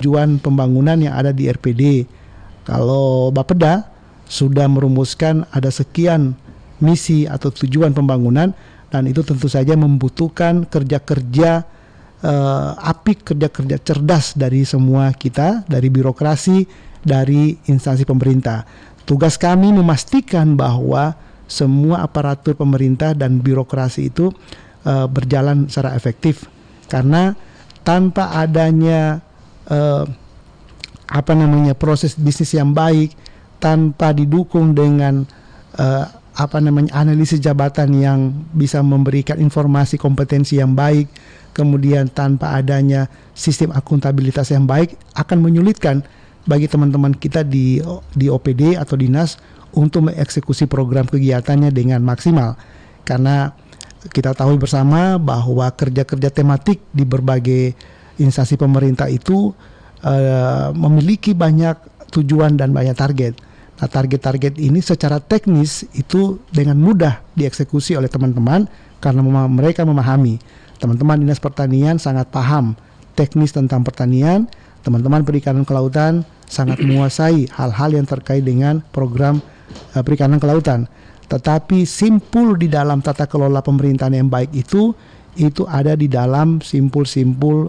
tujuan pembangunan yang ada di RPD. Kalau Bapeda sudah merumuskan ada sekian misi atau tujuan pembangunan, dan itu tentu saja membutuhkan kerja-kerja apik, kerja-kerja cerdas dari semua kita, dari birokrasi, dari instansi pemerintah. Tugas kami memastikan bahwa semua aparatur pemerintah dan birokrasi itu berjalan secara efektif, karena tanpa adanya proses bisnis yang baik, tanpa didukung dengan analisis jabatan yang bisa memberikan informasi kompetensi yang baik, kemudian tanpa adanya sistem akuntabilitas yang baik, akan menyulitkan bagi teman-teman kita di OPD atau dinas untuk mengeksekusi program kegiatannya dengan maksimal. Karena kita tahu bersama bahwa kerja-kerja tematik di berbagai instansi pemerintah itu memiliki banyak tujuan dan banyak target. Nah, target-target ini secara teknis itu dengan mudah dieksekusi oleh teman-teman karena mereka memahami. Teman-teman Dinas Pertanian sangat paham teknis tentang pertanian, teman-teman Perikanan Kelautan sangat menguasai hal-hal yang terkait dengan program perikanan kelautan. Tetapi simpul di dalam tata kelola pemerintahan yang baik itu ada di dalam simpul-simpul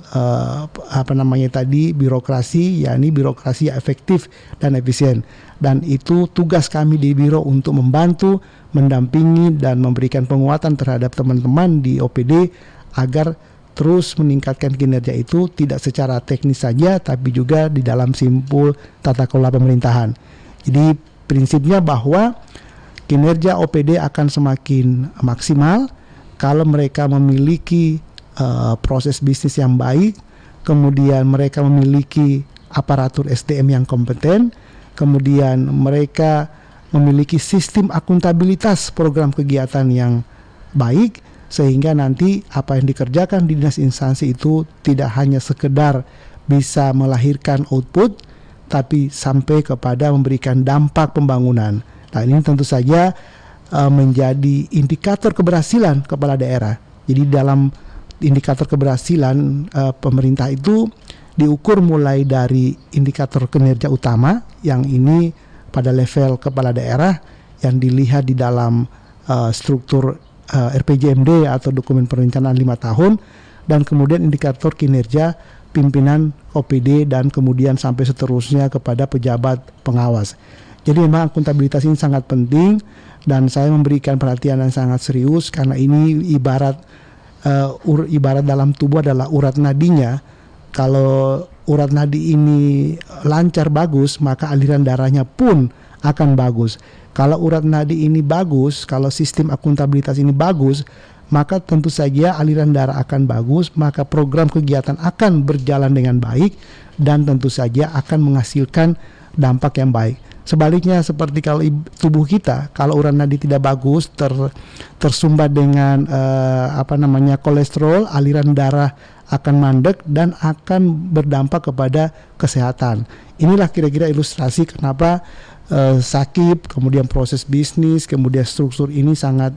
birokrasi, yakni birokrasi yang efektif dan efisien. Dan itu tugas kami di biro untuk membantu, mendampingi dan memberikan penguatan terhadap teman-teman di OPD agar terus meningkatkan kinerja itu tidak secara teknis saja, tapi juga di dalam simpul tata kelola pemerintahan. Jadi prinsipnya bahwa kinerja OPD akan semakin maksimal kalau mereka memiliki proses bisnis yang baik, kemudian mereka memiliki aparatur SDM yang kompeten, kemudian mereka memiliki sistem akuntabilitas program kegiatan yang baik, sehingga nanti apa yang dikerjakan di dinas instansi itu tidak hanya sekedar bisa melahirkan output, tapi sampai kepada memberikan dampak pembangunan. Nah, ini tentu saja menjadi indikator keberhasilan kepala daerah. Jadi dalam indikator keberhasilan pemerintah itu diukur mulai dari indikator kinerja utama, yang ini pada level kepala daerah yang dilihat di dalam struktur RPJMD atau dokumen perencanaan 5 tahun, dan kemudian indikator kinerja pimpinan OPD dan kemudian sampai seterusnya kepada pejabat pengawas. Jadi memang akuntabilitas ini sangat penting dan saya memberikan perhatian yang sangat serius karena ini ibarat dalam tubuh adalah urat nadinya. Kalau urat nadi ini lancar bagus, maka aliran darahnya pun akan bagus. Kalau urat nadi ini bagus, kalau sistem akuntabilitas ini bagus, maka tentu saja aliran darah akan bagus, maka program kegiatan akan berjalan dengan baik dan tentu saja akan menghasilkan dampak yang baik. Sebaliknya seperti kalau tubuh kita, kalau urat nadi tidak bagus, tersumbat dengan kolesterol, aliran darah akan mandek dan akan berdampak kepada kesehatan. Inilah kira-kira ilustrasi kenapa sakit, kemudian proses bisnis, kemudian struktur ini sangat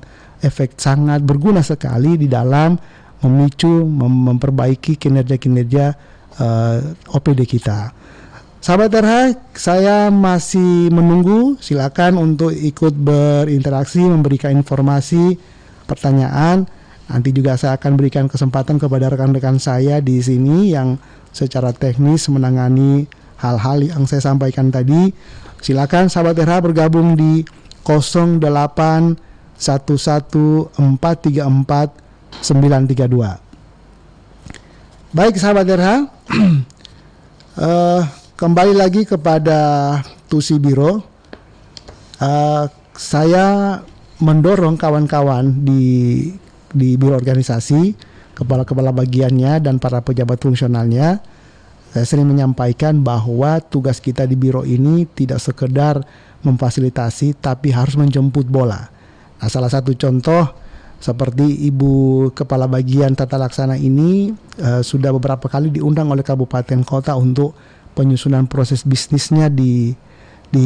berguna sekali di dalam memicu, memperbaiki kinerja-kinerja OPD kita. Sahabat RH, saya masih menunggu, silakan untuk ikut berinteraksi, memberikan informasi, pertanyaan. Nanti juga saya akan berikan kesempatan kepada rekan-rekan saya di sini yang secara teknis menangani hal-hal yang saya sampaikan tadi. Silakan sahabat RH bergabung di 0811434932. Baik sahabat RH, kembali lagi kepada Tusi Biro. Saya mendorong kawan-kawan di biro organisasi, kepala-kepala bagiannya dan para pejabat fungsionalnya. Saya sering menyampaikan bahwa tugas kita di biro ini tidak sekedar memfasilitasi, tapi harus menjemput bola. Nah, salah satu contoh seperti Ibu Kepala Bagian Tata Laksana ini sudah beberapa kali diundang oleh kabupaten kota untuk penyusunan proses bisnisnya di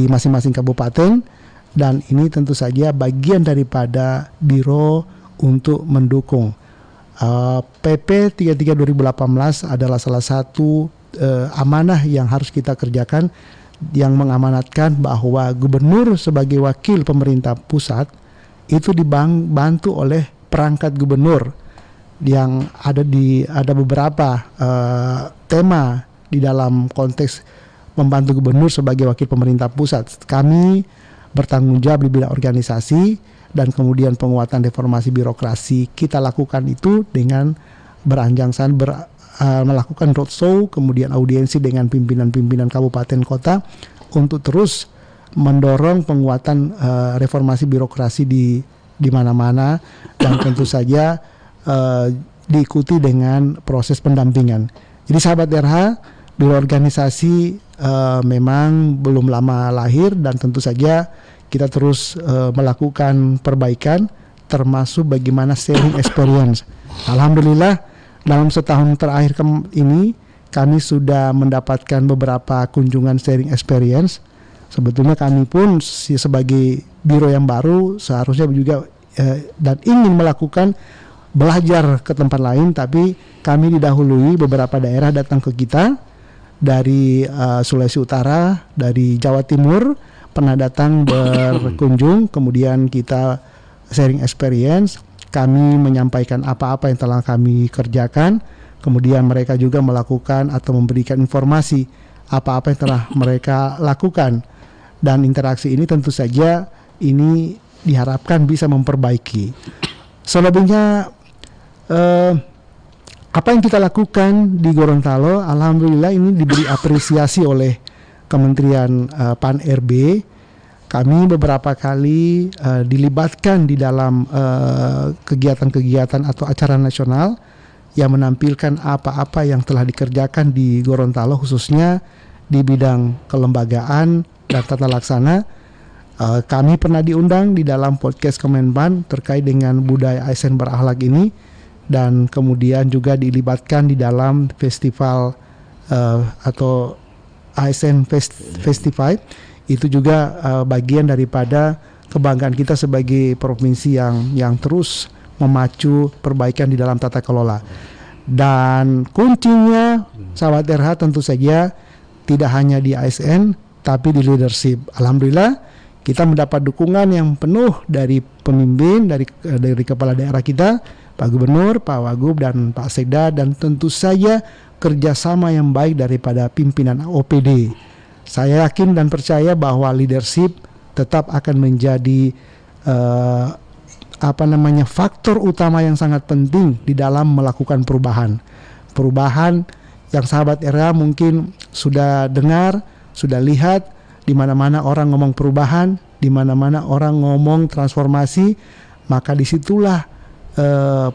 masing-masing kabupaten, dan ini tentu saja bagian daripada biro untuk mendukung. PP 33 2018 adalah salah satu amanah yang harus kita kerjakan, yang mengamanatkan bahwa gubernur sebagai wakil pemerintah pusat itu dibantu oleh perangkat gubernur yang ada beberapa tema di dalam konteks membantu gubernur sebagai wakil pemerintah pusat. Kami bertanggung jawab di bidang organisasi dan kemudian penguatan reformasi birokrasi. Kita lakukan itu dengan beranjangsan melakukan roadshow, kemudian audiensi dengan pimpinan-pimpinan kabupaten kota untuk terus mendorong penguatan reformasi birokrasi di mana-mana, dan tentu saja diikuti dengan proses pendampingan. Jadi sahabat RH, Biro Organisasi memang belum lama lahir, dan tentu saja kita terus melakukan perbaikan, termasuk bagaimana sharing experience. Alhamdulillah dalam setahun terakhir ini kami sudah mendapatkan beberapa kunjungan sharing experience. Sebetulnya kami pun sebagai biro yang baru seharusnya juga dan ingin melakukan belajar ke tempat lain, tapi kami didahului beberapa daerah datang ke kita dari Sulawesi Utara, dari Jawa Timur pernah datang berkunjung, kemudian kita sharing experience. Kami menyampaikan apa-apa yang telah kami kerjakan, kemudian mereka juga melakukan atau memberikan informasi apa-apa yang telah mereka lakukan, dan interaksi ini tentu saja ini diharapkan bisa memperbaiki. Selebihnya apa yang kita lakukan di Gorontalo, alhamdulillah ini diberi apresiasi oleh Kementerian Pan-RB. Kami beberapa kali dilibatkan di dalam kegiatan-kegiatan atau acara nasional yang menampilkan apa-apa yang telah dikerjakan di Gorontalo, khususnya di bidang kelembagaan dan tata laksana. Kami pernah diundang di dalam podcast Kemenpan terkait dengan budaya ASN berakhlak ini, dan kemudian juga dilibatkan di dalam festival atau ASN Festival. Itu juga bagian daripada kebanggaan kita sebagai provinsi yang terus memacu perbaikan di dalam tata kelola. Dan kuncinya sahabat RH tentu saja tidak hanya di ASN tapi di leadership. Alhamdulillah kita mendapat dukungan yang penuh dari pemimpin, dari kepala daerah kita, Pak Gubernur, Pak Wagub, dan Pak Sekda, dan tentu saja kerjasama yang baik daripada pimpinan OPD. Saya yakin dan percaya bahwa leadership tetap akan menjadi faktor utama yang sangat penting di dalam melakukan perubahan. Perubahan yang sahabat RH mungkin sudah dengar, sudah lihat, di mana-mana orang ngomong perubahan, di mana-mana orang ngomong transformasi, maka disitulah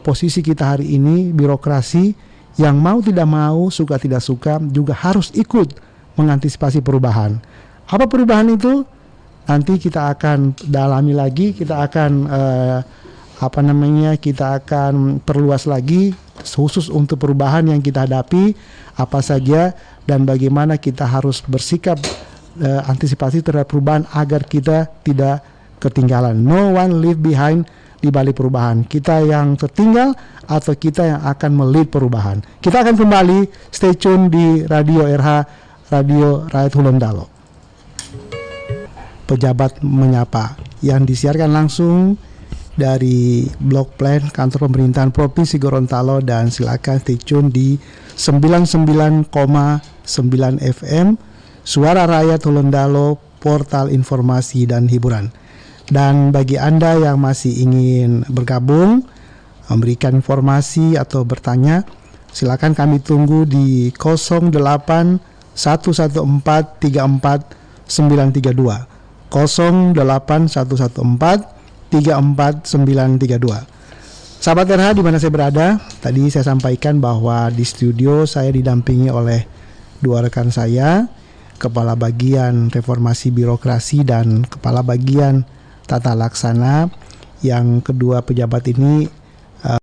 posisi kita hari ini, birokrasi yang mau tidak mau, suka tidak suka juga harus ikut mengantisipasi perubahan. Apa perubahan itu? Nanti kita akan dalami lagi, kita akan kita akan perluas lagi khusus untuk perubahan yang kita hadapi apa saja, dan bagaimana kita harus bersikap antisipasi terhadap perubahan agar kita tidak ketinggalan. No one leave behind di balik perubahan. Kita yang tertinggal atau kita yang akan melead perubahan. Kita akan kembali, stay tune di Radio RH, Radio Rakyat Gorontalo. Pejabat Menyapa yang disiarkan langsung dari Blok Plan Kantor Pemerintahan Provinsi Gorontalo, dan silakan stay tune di 99,9 FM Suara Rakyat Gorontalo, portal informasi dan hiburan. Dan bagi Anda yang masih ingin bergabung, memberikan informasi atau bertanya, silakan kami tunggu di 08 114 34 932 08 114 34 932. Sahabat RH di mana saya berada, tadi saya sampaikan bahwa di studio saya didampingi oleh dua rekan saya, Kepala Bagian Reformasi Birokrasi dan Kepala Bagian Tata Laksana. Yang kedua pejabat ini